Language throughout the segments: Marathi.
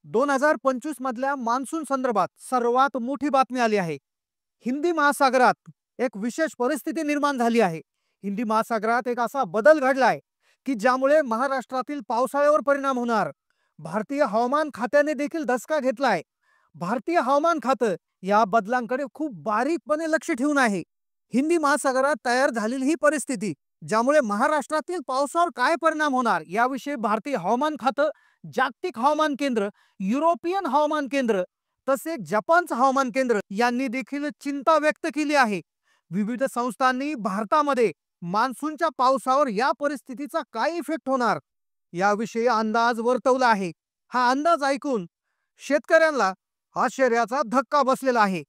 2025 मधल्या मान्सून संदर्भात सर्वात मोठी बातमी आली आहे. हिंदी महासागरात एक विशेष परिस्थिती निर्माण झाली आहे. हिंदी महासागरात एक असा बदल घडलाय की ज्यामुळे महाराष्ट्रातील पावसाळ्यावर परिणाम होणार. भारतीय हवामान खात्याने देखील धसका घेतलाय. भारतीय हवामान खातं या बदलांकडे खूप बारीकपणे लक्ष ठेवून आहे. हिंदी महासागरात तयार झालेली ही परिस्थिती ज्यामुळे महाराष्ट्रातील पावसावर काय परिणाम होणार याविषयी भारतीय हवामान खातं, जागतिक हवामान केंद्र, युरोपियन हवामान केंद्र तसेच जपानचं हवामान केंद्र यांनी देखील चिंता व्यक्त केली आहे. विविध संस्थांनी भारतामध्ये मान्सूनच्या पावसावर या परिस्थितीचा काय इफेक्ट होणार याविषयी अंदाज वर्तवला आहे. हा अंदाज ऐकून शेतकऱ्यांना आश्चर्याचा धक्का बसलेला आहे.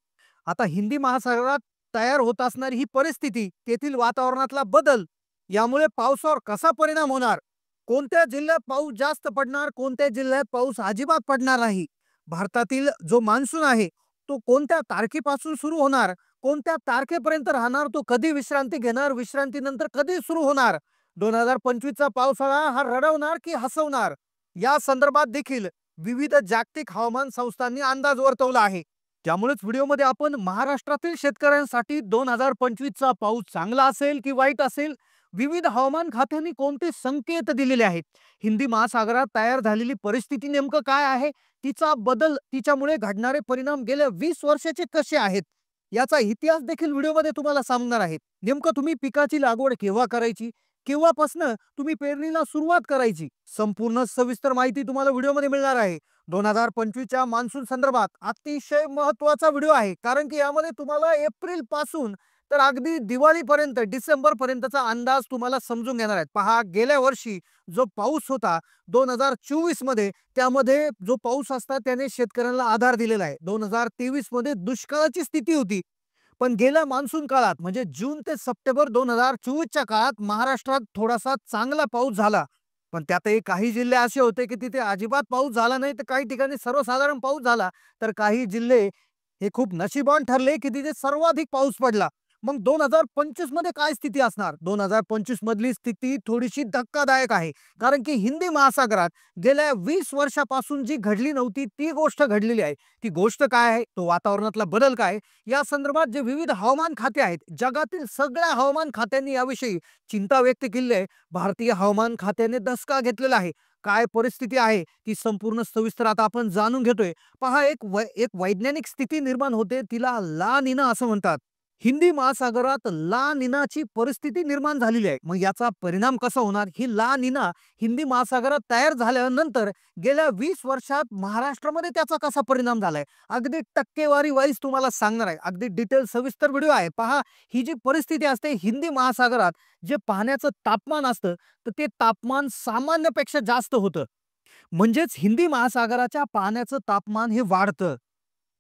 आता हिंदी महासागरात तयार होत असणारी ही परिस्थिती, तेथील वातावरणातला बदल यामुळे पावसावर कसा परिणाम होणार, कोणत्या जिल्ह्यात पाऊस जास्त पडणार, कोणत्या जिल्ह्यात पाऊस अजिबात पडणार नाही, भारतातील जो मान्सून आहे तो कोणत्या तारखेपासून सुरू होणार, कोणत्या तारखेपर्यंत राहणार, तो कधी विश्रांती घेणार, विश्रांतीनंतर कधी सुरू होणार, 2025 चा पावसाळा हा रडवणार की हसवणार या संदर्भात देखील विविध जागतिक हवामान संस्थांनी अंदाज वर्तवला आहे. त्यामुळेच व्हिडिओमध्ये आपण महाराष्ट्रातील शेतकऱ्यांसाठी 2025 चा पाऊस चांगला असेल की वाईट असेल, विविध हवामान खात्यांनी कोणते संकेत दिलेले आहेत, हिंदी महासागरात तयार झालेली परिस्थिती नेमकं काय आहे, तिचा बदल, तिच्यामुळे घडणारे परिणाम गेल्या 20 वर्षाचे कसे आहेत याचा इतिहास देखील व्हिडिओमध्ये तुम्हाला सांगणार आहेत. नेमकं तुम्ही पिकाची लागवड केव्हा करायची, केव्हापासनं तुम्ही पेरणीला सुरुवात करायची, संपूर्ण सविस्तर माहिती तुम्हाला व्हिडिओमध्ये मिळणार आहे. 2025 च्या मान्सून संदर्भात अतिशय महत्त्वाचा व्हिडिओ आहे, कारण की यामध्ये तुम्हाला एप्रिल पासून तर अगदी दिवाळीपर्यंत, डिसेंबर पर्यंतचा अंदाज तुम्हाला समजून घेणार आहेत. पहा, गेल्या वर्षी जो पाऊस होता 2024 मध्ये, त्यामध्ये जो पाऊस असता त्याने शेतकऱ्यांना आधार दिलेला आहे. 2023 मध्ये दुष्काळाची स्थिती होती, पण गेल्या मान्सून काळात म्हणजे जून ते सप्टेंबर 2024 च्या काळात महाराष्ट्रात थोडासा चांगला पाऊस झाला. पण त्यातही काही जिल्हे असे होते की तिथे अजिबात पाऊस झाला नाही, तर काही ठिकाणी सर्वसाधारण पाऊस झाला, तर काही जिल्हे हे खूप नशिबान ठरले की तिथे सर्वाधिक पाऊस पडला. मग 2025 मध्ये काय स्थिती असणार? 2025 मधली स्थिती थोडीशी धक्कादायक आहे, कारण की हिंदी महासागरात गेल्या 20 वर्षापासून जी घडली नव्हती ती गोष्ट घडलेली आहे. ती गोष्ट काय आहे, तो वातावरणातला बदल काय, या संदर्भात जे विविध हवामान खाते आहेत, जगातील सगळ्या हवामान खात्यांनी याविषयी चिंता व्यक्त केली आहे. भारतीय हवामान खात्याने धसका घेतलेला आहे. काय परिस्थिती आहे ती संपूर्ण सविस्तर आता आपण जाणून घेतोय. पहा, एक वैज्ञानिक स्थिती निर्माण होते, तिला ला निना असं म्हणतात. हिंदी महासागरात ला निनाची परिस्थिती निर्माण झालेली आहे. मग याचा परिणाम कसा होणार? ही ला निना हिंदी महासागरात तयार झाल्यानंतर गेल्या 20 वर्षात महाराष्ट्रामध्ये त्याचा कसा परिणाम झालाय, अगदी टक्केवारी वाईज तुम्हाला सांगणार आहे. अगदी डिटेल सविस्तर व्हिडिओ आहे. पहा, ही जी परिस्थिती असते हिंदी महासागरात, जे पाण्याचं तापमान असतं, तर ते तापमान सामान्यपेक्षा जास्त होतं. म्हणजेच हिंदी महासागराच्या पाण्याचं तापमान हे वाढतं,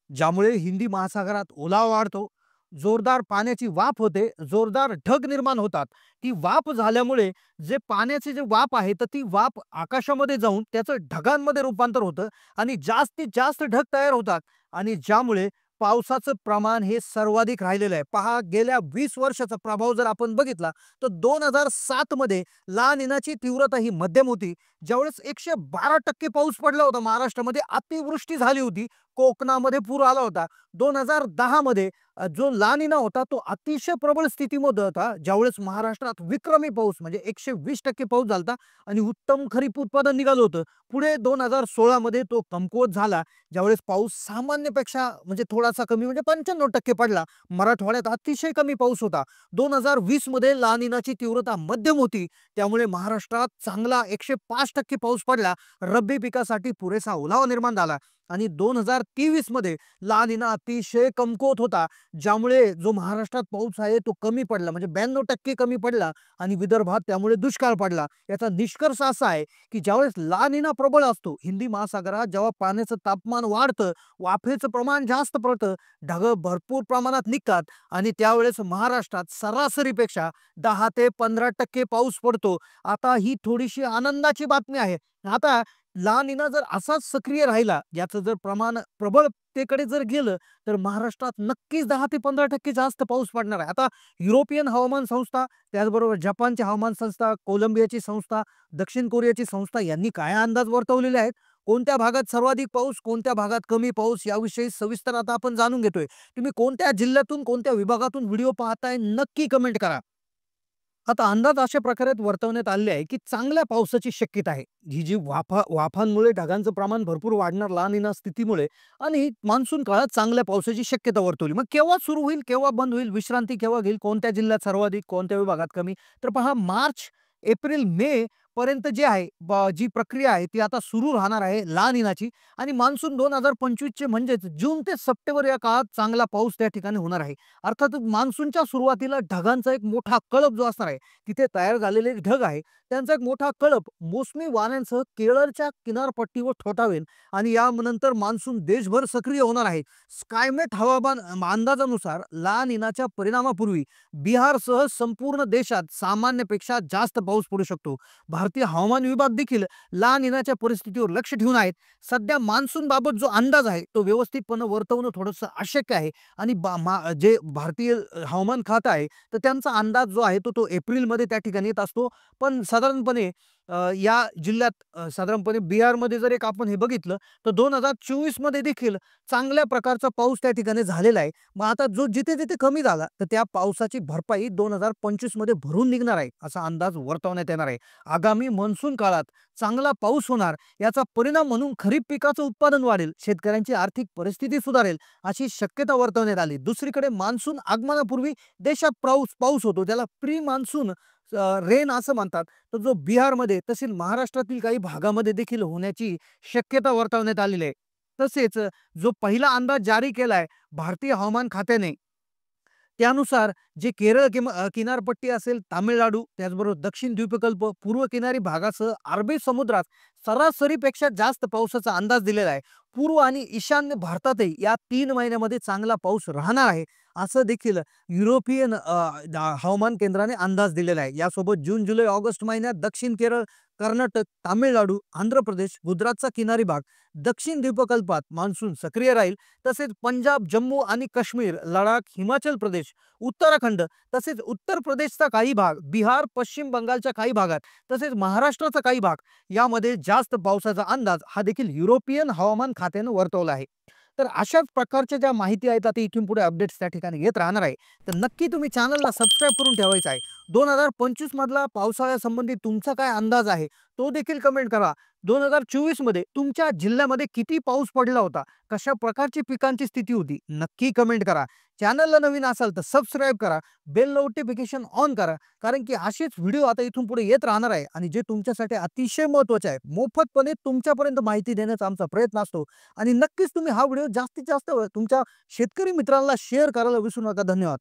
ज्यामुळे हिंदी महासागरात ओलावा वाढतो, जोरदार पाण्याची वाफ होते, जोरदार ढग निर्माण होतात. ती वाफ झाल्यामुळे जे पाण्याचे जे वाफ आहे, तर ती वाफ आकाशामध्ये जाऊन त्याचं ढगांमध्ये रूपांतर होतं आणि जास्तीत जास्त ढग तयार होतात, आणि ज्यामुळे पावसाचं प्रमाण हे सर्वाधिक राहिलेलं आहे. पहा, गेल्या 20 वर्षाचा प्रभाव जर आपण बघितला तर 2007 मध्ये ला निनाची तीव्रता ही मध्यम होती, ज्यावेळेस 112% पाऊस पडला होता महाराष्ट्रामध्ये, अतिवृष्टी झाली होती, कोकणामध्ये पूर आला होता. 2010 मध्ये जो ला निना होता तो अतिशय प्रबळ स्थितीमध्ये होता, ज्यावेळेस महाराष्ट्रात विक्रमी पाऊस म्हणजे 120% पाऊस झाला आणि उत्तम खरीप उत्पादन निघालं होतं. पुढे 2016 मध्ये तो कमकुवत झाला, ज्यावेळेस पाऊस सामान्यपेक्षा म्हणजे थोडासा कमी म्हणजे 95% पडला. मराठवाड्यात अतिशय कमी पाऊस होता. 2020 मध्ये ला निनाची तीव्रता मध्यम होती, त्यामुळे महाराष्ट्रात चांगला 105% पाऊस पडला, रब्बी पिकासाठी पुरेसा ओलावा निर्माण झाला. आणि 2023 मध्ये ला निना अतिशय कमकुवत होता, ज्यामुळे जो महाराष्ट्रात पाऊस आहे तो कमी पडला, म्हणजे 92% कमी पडला आणि विदर्भात त्यामुळे दुष्काळ पडला. याचा निष्कर्ष असा आहे की ज्यावेळेस ला निना प्रबळ असतो हिंदी महासागरात, जेव्हा पाण्याचं तापमान वाढतं, वाफेचं प्रमाण जास्त पडतं, ढग भरपूर प्रमाणात निघतात आणि त्यावेळेस महाराष्ट्रात सरासरीपेक्षा 10 ते 15% पाऊस पडतो. आता ही थोडीशी आनंदाची बातमी आहे. आता ला निना जर असाच सक्रिय राहिला, याचं जर प्रमाण प्रबळतेकडे जर गेलं, तर महाराष्ट्रात नक्कीच 10 ते 15% जास्त पाऊस पडणार आहे. आता युरोपियन हवामान संस्था, त्याचबरोबर जपानची हवामान संस्था, कोलंबियाची संस्था, दक्षिण कोरियाची संस्था यांनी काय अंदाज वर्तवलेले आहेत, कोणत्या भागात सर्वाधिक पाऊस, कोणत्या भागात कमी पाऊस याविषयी सविस्तर आता आपण जाणून घेतोय. तुम्ही कोणत्या जिल्ह्यातून, कोणत्या विभागातून व्हिडिओ पाहताय नक्की कमेंट करा. आता अंदाज अशा प्रकारे वर्तवण्यात आले आहे, की चांगल्या पावसाची शक्यता आहे. ही जी वाफांमुळे ढगांचं प्रमाण भरपूर वाढणार ला निना स्थितीमुळे आणि मान्सून काळात चांगल्या पावसाची शक्यता वर्तवली. मग केव्हा सुरू होईल, केव्हा बंद होईल, विश्रांती केव्हा घेईल, कोणत्या जिल्ह्यात सर्वाधिक, कोणत्या विभागात कमी? तर पहा मार्च, एप्रिल, मे पर्यंत जे आहे जी प्रक्रिया आहे ती आता सुरू राहणार आहे ला निनाची आणि मान्सून 2025 चे म्हणजेच जून ते सप्टेंबर या काळात चांगला पाऊस त्या ठिकाणी होणार आहे. अर्थातच मान्सूनच्या सुरुवातीला ढगांचा एक मोठा कळप जो असणार आहे, तिथे तयार झालेले ढग आहे, त्यांचा एक मोठा कळप मोसमी वाऱ्यांसह केरळच्या किनारपट्टीवर ठोठावेल आणि यानंतर मान्सून देशभर सक्रिय होणार आहे. स्कायमेट हवामान अंदाजानुसार ला निनाच्या परिणामापूर्वी बिहारसह संपूर्ण देशात सामान्यपेक्षा जास्त पाऊस पडू शकतो. भारतीय हवामान विभाग देखील ला निनाच्या परिस्थितीवर लक्ष ठेवून आहेत. सध्या मान्सून बाबत जो अंदाज आहे तो व्यवस्थितपणे वर्तवणं थोडंसं अशक्य आहे आणि जे भारतीय हवामान खातं आहे तर त्यांचा अंदाज जो आहे तो एप्रिलमध्ये त्या ठिकाणी येत असतो. पण साधारणपणे या जिल्ह्यात साधारणपणे बिहारमध्ये जर एक आपण हे बघितलं तर 2024 मध्ये देखील चांगल्या प्रकारचा पाऊस त्या ठिकाणी झालेला आहे. मग आता जो जिथे-जिथे कमी झाला तर त्या पावसाची भरपाई 2025 मध्ये भरून निघणार आहे, असा अंदाज वर्तवण्यात येणार आहे. आगामी मान्सून काळात चांगला पाऊस होणार याचा परिणाम म्हणून खरीप पिकाचं उत्पादन वाढेल, शेतकऱ्यांची आर्थिक परिस्थिती सुधारेल अशी शक्यता वर्तवण्यात आली. दुसरीकडे मान्सून आगमनापूर्वी देशात पाऊस पाऊस होतो त्याला प्री मान्सून रेन असं म्हणतात. तर जो बिहारमध्ये तसेच महाराष्ट्रातील काही भागामध्ये देखील होण्याची शक्यता वर्तवण्यात आलेली आहे. तसेच जो पहिला अंदाज जारी केलाय भारतीय हवामान खात्याने त्यानुसार जे केरळ किनारपट्टी असेल, तामिळनाडू, त्याचबरोबर दक्षिण द्वीपकल्प, पूर्व किनारी भागासह अरबी समुद्रात सरासरीपेक्षा जास्त पावसाचा अंदाज दिलेला आहे. पूर्व आणि ईशान्य भारतातही या 3 महिन्यामध्ये चांगला पाऊस राहणार आहे, असं देखील युरोपियन हवामान केंद्राने अंदाज दिलेला आहे. यासोबत जून, जुलै, ऑगस्ट महिन्यात दक्षिण केरळ, कर्नाटक, तामिळनाडू, आंध्र प्रदेश, गुजरातचा किनारी भाग, दक्षिण द्वीपकल्पात मान्सून सक्रिय राहील. तसेच पंजाब, जम्मू आणि काश्मीर, लडाख, हिमाचल प्रदेश, उत्तराखंड तसेच उत्तर प्रदेशचा काही भाग, बिहार, पश्चिम बंगालच्या काही भागात तसेच महाराष्ट्राचा काही भाग यामध्ये जास्त पावसाचा अंदाज हा देखील युरोपियन हवामान खात्याने वर्तवला आहे. तर अशाच प्रकारच्या ज्या माहिती आहेत आता इथून पुढे अपडेट्स त्या ठिकाणी येत राहणार आहे. तर नक्की तुम्ही चॅनलला सबस्क्राईब करून ठेवायचं आहे. 2025 मधला पावसाळ्यासंबंधी तुमचा काय अंदाज आहे तो देखील कमेंट करा. 2024 मध्ये तुमच्या जिल्ह्यामध्ये किती पाऊस पडला होता, कशा प्रकारची पिकांची स्थिती होती नक्की कमेंट करा. चॅनलला नवीन असाल तर सबस्क्राईब करा, बेल नोटिफिकेशन ऑन करा, कारण की असेच व्हिडिओ आता इथून पुढे येत राहणार आहे आणि जे तुमच्यासाठी अतिशय महत्त्वाचे आहे. मोफतपणे तुमच्यापर्यंत माहिती देण्याचा आमचा प्रयत्न असतो आणि नक्कीच तुम्ही हा व्हिडिओ जास्तीत जास्त तुमच्या शेतकरी मित्रांना शेअर करायला विसरू नका. धन्यवाद.